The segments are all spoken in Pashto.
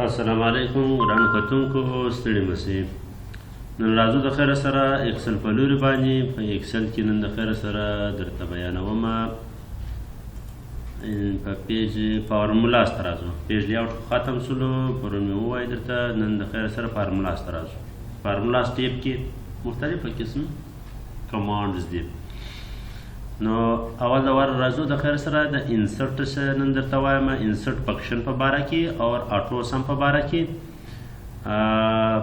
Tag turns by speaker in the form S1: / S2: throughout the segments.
S1: السلام علیکم ګرانو کتونکو ستړي مسئ نن راځو د خیره سره اکسل په لوري باندې په اکسل کې نن د خیره سره درته بیانوم په پیج فارمولاز ته راځو پیج لیاوټ ختم سولو پرون مې ووایي درته نن د خیره سره فارمولاز ته راځو فارمولاز ټیپ کې مختلفه قسم کمانډز دي نو اول د ور راځو د خیر سره د انسرټ نن درته وایم انسرټ فنکشن په باره کې او اټو سم په باره کې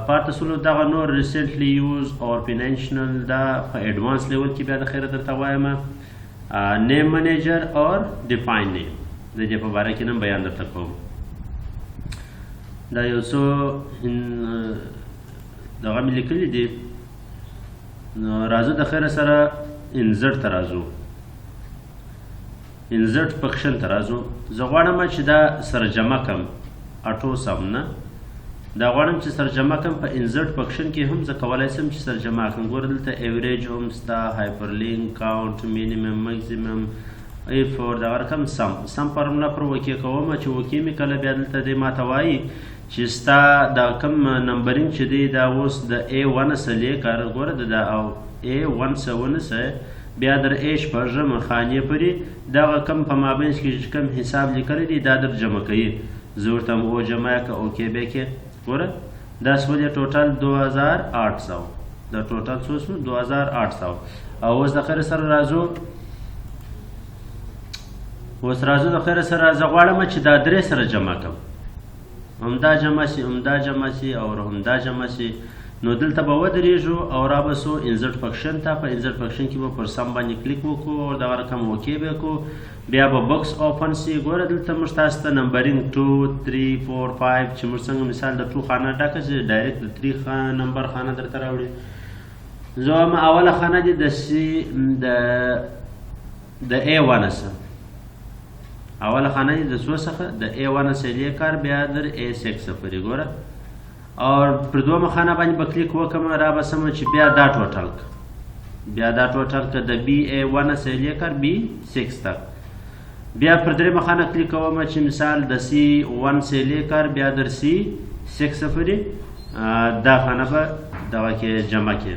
S1: پاتې سولو دغه نور ریسنټلی یوز او فینانشنل دا په ایډوانس لیول کې بیا د خیر درته وایم نیم منیجر اور ډیفاین نیم د دې په باره کې نن بیان درته کوم دا یو څو دغه مې لیکلي دي نو راځو د خیر سره انسرټ ته راځو انسرټ فنکشن ته راځو زه غواړم چې دا سره جمع کړم اټو سم نه دا غواړم چې سره جمع کړم په انسرټ فنکشن کې هم زه کولی شم چې سره جمع کړم ګوره دلته ایوریج هم شته هایپرلینک کاونټ مینیمم میکسیمم ایف اور دغه رقم سم فارمولا پر وکې کوم چې وکې مې کله بیا دلته دی ماته وایي چې ستا دا کوم نمبرینګ چې دی دا اوس د A1 څخه لیکر ګوره د او A1 څخه ونیسه بیا در A شپږم خانې پورې دغه کم په مابینځ کې چې کوم حساب لیکلی دی دا در جمع کوي زه ورته هم او جمع که اوکې بیا کې ګوره دا سولې ټوټل 2800 دا ټوټل څو شو 2800 او اوس د خیر سره راځو د خیر سره زه غواړم چې دا درې سره جمع کړم همدا جمع شي او همدا جمع شي نو دلته به ودرېږو او را به سو انسرټ فنکشن ته په انسرټ فنکشن کې به پر سم باندې کلیک وکړو او دغه رقم اوکې به کړو بیا به بکس اوپن سي ګوره دلته موږ تاسو ته نمبرینګ 2 3 4 5 چې موږ څنګه مثال د 2 خانه ډکه چې ډایرکټ د 3 نمبر خانه درته راوړي زه هم اوله خانه دي د سی د A1 څخه اوله خانه دي د څو څخه د A1 څخه لیکر بیا در A6 پورې ګوره او پر دومه خانه باندې به کلیک وکړم را به سمه چې بیا دا ټوټل که د BA1 څخه لیکر B6 تک بیا پر درېمه خانه کلیک کوم چې مثال د C1 څخه لیکر بیا در C6 پورې دا خانه به دغه کې جمع کې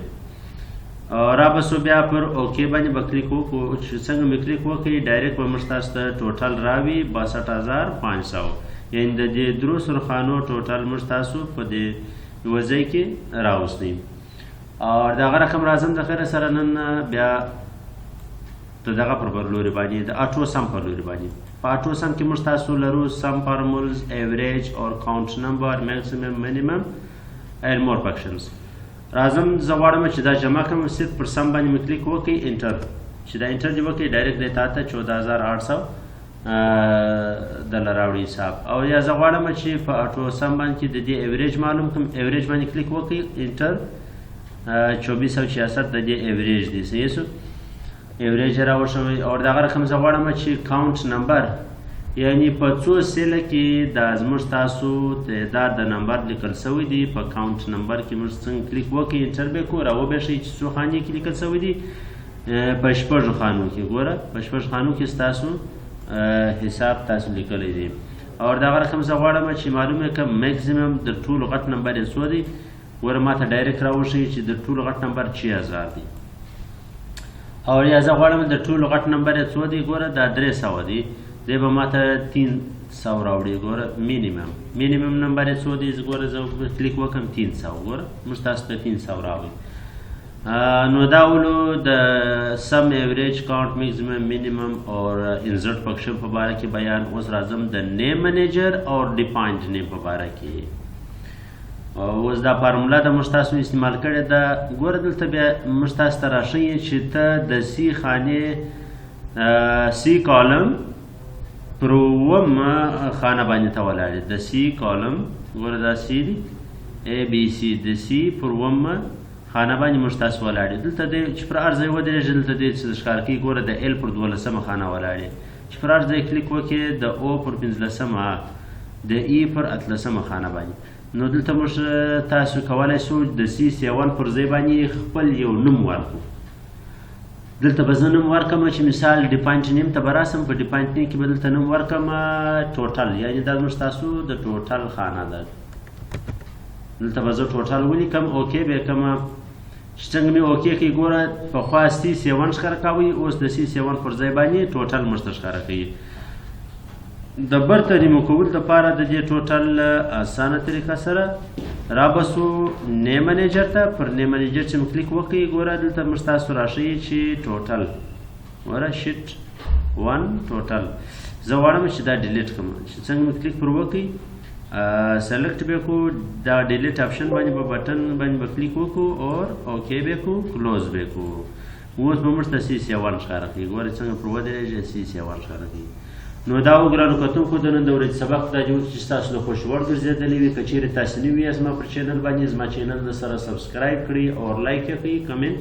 S1: را به سو بیا پر اوکې باندې به کلیک وکړو چې څنګه مې کلیک وکړي ډایرکټ به موږ تاسو ته ټوټل راوي 62500 یعنې د دې درو سرخانو ټوټل موږ تاسو په دې یوه ځای کې راوستئ او دغه رقم راځم د خیره سره نن بیا د دغه پر لوري باندې د اټو سم پر لوري باندې په اټو سم کې موږ تاسو لرو سم فارمولز ایوریج اور کاونټ نمبر میکسیمم مینیمم اینډ مور فنکشنز راځم زه غواړم چې دا جمع کړم صرف پر سم باندې مې کلیک وکړئ انټر چې دا انټر دې وکړئ ډایرکټ دی تا ته 14800 دله راوړي حساب او یا زه غواړم چې په اټو سم باندې کې د دې ایوریج معلوم کړم ایوریج باندې کلیک وکړئ انټر 2466 د دې ایوریج دی صحیح شو ایوریج راوړ شوی او دغه رقم زه غواړم چې کاونټ نمبر یعنی په څو سیله کې دا زموږ تاسو تعداد د نمبر لیکل شوی دی په کاونټ نمبر کې موږ څنګه کلیک وکړئ انټر به کړو راوبېښئ چې څو خانې کې لیکل شوی دی په شپږو خانو کې ګوره په شپږو خانو کې ستاسو حساب تاسو لیکلی دی او دغه رقم زه غواړم چې معلومه کړم میکسیمم د ټولو غټ نمبر یې څو دی ګوره ماته ډایرکټ راوښیي چې د ټولو غټ نمبر 6000 دی او یا زه غواړم د ټولو غټ نمبر یې څو دی ګوره دا 300 دی دی به ماته 300 راوړي ګوره مینیمم نمبر یې څو دی ګوره زه کلیک وکړم 300 ګوره موږ تاسو ته 300 راوړي نو دا ولو د سم ایوریج کاونټ میکسیمم مینیمم اور انسرټ فنکشن په باره کې بیان اوس راځم د نیم منیجر اور ډیفاینډ نیم په باره کې اوس دا فارمولا د موږ تاسو استعمال کړې ده ګوره دلته بیا موږ تاسو ته راښیي چې ته د سی خانې سی کالم پر اوومه خانه باندې ته ولاړې د سی کالم ګوره دا سی دی ABC د سی پر اوومه خانه باندې موږ تاسو ولاړې دلته دی چې پر هر ځای ودرېږي دلته دی چې ښکار کوي ګوره د L پر 12مه خانه ولاړې چې پر هر ځای کلیک وکړې د O پر 15مه د E پر 18مه خانه باندې نو دلته موږ تاسو کولی شو د C7 پر ځای باندې خپل یو نوم ورکړو دلته به زه نوم ورکړم چې مثال ډیپاینټ نیم ته به راسم په ډیپاینټ نیم کې به دلته نوم ورکړم ټوټل، یعنې دا زموږ ستاسو د ټوټل خانه ده. دلته به زه ټوټل ولیکم، اوکې به یې کړم. چې څنګه مې اوکې کړي ګوره پخوا C7 ښکاره کوي، اوس د C7 پر ځای باندې ټوټل موږ ته ښکاره کوي. د برته ریمو کولو دپاره د دې ټوټل اسانه طریقه سره رابسو نیم منیجر ته. پر نیم منیجر چې مو کلیک وکړئ ګوره دلته موږ تاسو راښیي چې ټوټل ګوره شیټ 1 ټوټل. زه غواړم چې دا ډیلیټ کړم. چې څنګه مو کلیک پر وکړئ سلیکټ به کو دا ډیلیټ آپشن باندې په بټن باندې به کلیک وکړو او اوکې به کو کلوز به کو. اوس به موږ ته C7 ښکاره کوي. ګوره څنګه پر ودرېږي C7 ښکاره کوي. نو دا وګرانو کتونکو د نن د ورځې سبق دا جوړ چې ستاسو د خوښ وړ ګرځېدلی وي. که چیرې تاسو نوي یاست زما پر چینل باندې زما چینل د سره سبسکرایب کړئ او لایک یې کړئ، کمنټ